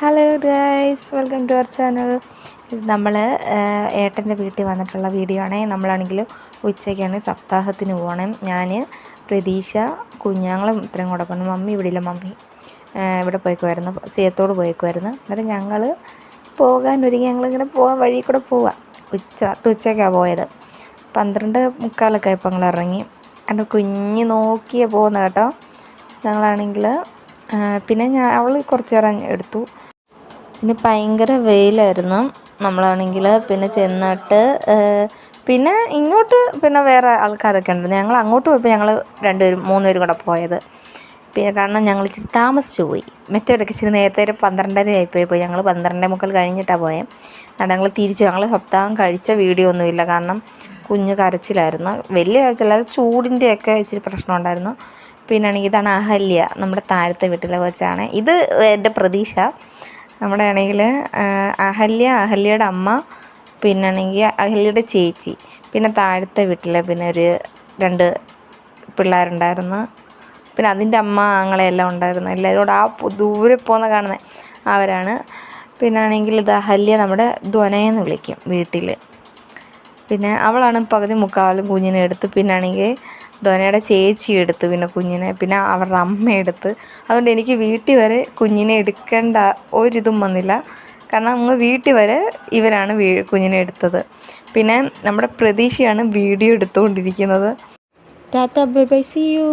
Hello guys, welcome to our channel. ഇത് നമ്മൾ ഏട്ടൻ്റെ വീട്ടിൽ വന്നിട്ടുള്ള വീഡിയോ ആണ്. നമ്മളാണെങ്കിൽ ഉച്ചയ്ക്കാണ് സപ്താഹത്തിന് പോകണം. ഞാൻ, പ്രതീക്ഷ, കുഞ്ഞാങ്ങളും ഇത്രയും കൂടെ പോകുന്നു. മമ്മി ഇവിടെ ഇല്ല, മമ്മി ഇവിടെ പോയേക്കുമായിരുന്നു, സേത്തോട് പോയേക്കുമായിരുന്നു. അന്നേരം ഞങ്ങൾ പോകാനൊരുങ്ങി, ഞങ്ങളിങ്ങനെ പോകാൻ വഴി കൂടെ പോവാം. ഉച്ചയ്ക്കാണ് പോയത്. 12:45 ആയപ്പോൾ ഞങ്ങൾ ഇറങ്ങി. എൻ്റെ കുഞ്ഞ് നോക്കിയാണ് പോകുന്നത് കേട്ടോ. ഞങ്ങളാണെങ്കിൽ പിന്നെ അവൾ കുറച്ച് നേരം എടുത്തു. പിന്നെ ഭയങ്കര വെയിലായിരുന്നു. നമ്മളാണെങ്കിൽ പിന്നെ ചെന്നിട്ട് പിന്നെ ഇങ്ങോട്ട് പിന്നെ വേറെ ആൾക്കാരൊക്കെ ഉണ്ട്. ഞങ്ങൾ അങ്ങോട്ട് പോയപ്പോൾ ഞങ്ങൾ 3 പേരും കൂടെ പോയത്. പിന്നെ കാരണം ഞങ്ങൾ ഇച്ചിരി താമസിച്ച് പോയി. മറ്റവരൊക്കെ ഇച്ചിരി നേരത്തെ 12:30 ആയിപ്പോയി. ഞങ്ങൾ 12:45 കഴിഞ്ഞിട്ടാണ് പോയത്. അതുകൊണ്ട് ഞങ്ങൾ ഞങ്ങൾ സപ്താഹം കഴിച്ച വീഡിയോ ഒന്നുമില്ല. കാരണം കുഞ്ഞ് കരച്ചിലായിരുന്നു. വലിയ കരച്ചിലല്ല, ചൂടിൻ്റെയൊക്കെ ഇച്ചിരി പ്രശ്നം ഉണ്ടായിരുന്നു. പിന്നെ ആണെങ്കിൽ ഇതാണ് അഹല്യ, നമ്മുടെ താഴത്തെ വീട്ടിലെ കൊച്ചാണ്. ഇത് എൻ്റെ പ്രതീക്ഷ. നമ്മുടെ ആണെങ്കിൽ അഹല്യയുടെ അമ്മ, പിന്നെ ആണെങ്കിൽ അഹല്യയുടെ ചേച്ചി, പിന്നെ താഴത്തെ വീട്ടിൽ പിന്നെ ഒരു 2 പിള്ളേരുണ്ടായിരുന്നു. പിന്നെ അതിൻ്റെ അമ്മ ആങ്ങളെല്ലാം ഉണ്ടായിരുന്നു. എല്ലാവരും കൂടെ ആ ദൂരെ പോകുന്ന കാണുന്നത് അവരാണ്. പിന്നെ ആണെങ്കിൽ ഇത് അഹല്യ നമ്മുടെ ധ്വനയെന്ന് വിളിക്കും വീട്ടിൽ. പിന്നെ അവളാണ് പകുതി മുക്കാലും കുഞ്ഞിനെ എടുത്ത്. പിന്നെ ആണെങ്കിൽ ധ്വനയുടെ ചേച്ചി എടുത്ത്, പിന്നെ കുഞ്ഞിനെ, പിന്നെ അവരുടെ അമ്മ എടുത്ത്. അതുകൊണ്ട് എനിക്ക് വീട്ടിൽ വരെ കുഞ്ഞിനെ എടുക്കേണ്ട ഒരിതും വന്നില്ല. കാരണം അങ്ങ് വീട്ടിൽ വരെ ഇവരാണ് കുഞ്ഞിനെ എടുത്തത്. പിന്നെ നമ്മുടെ പ്രതീക്ഷയാണ് വീഡിയോ എടുത്തുകൊണ്ടിരിക്കുന്നത്. Tata bye bye, see U.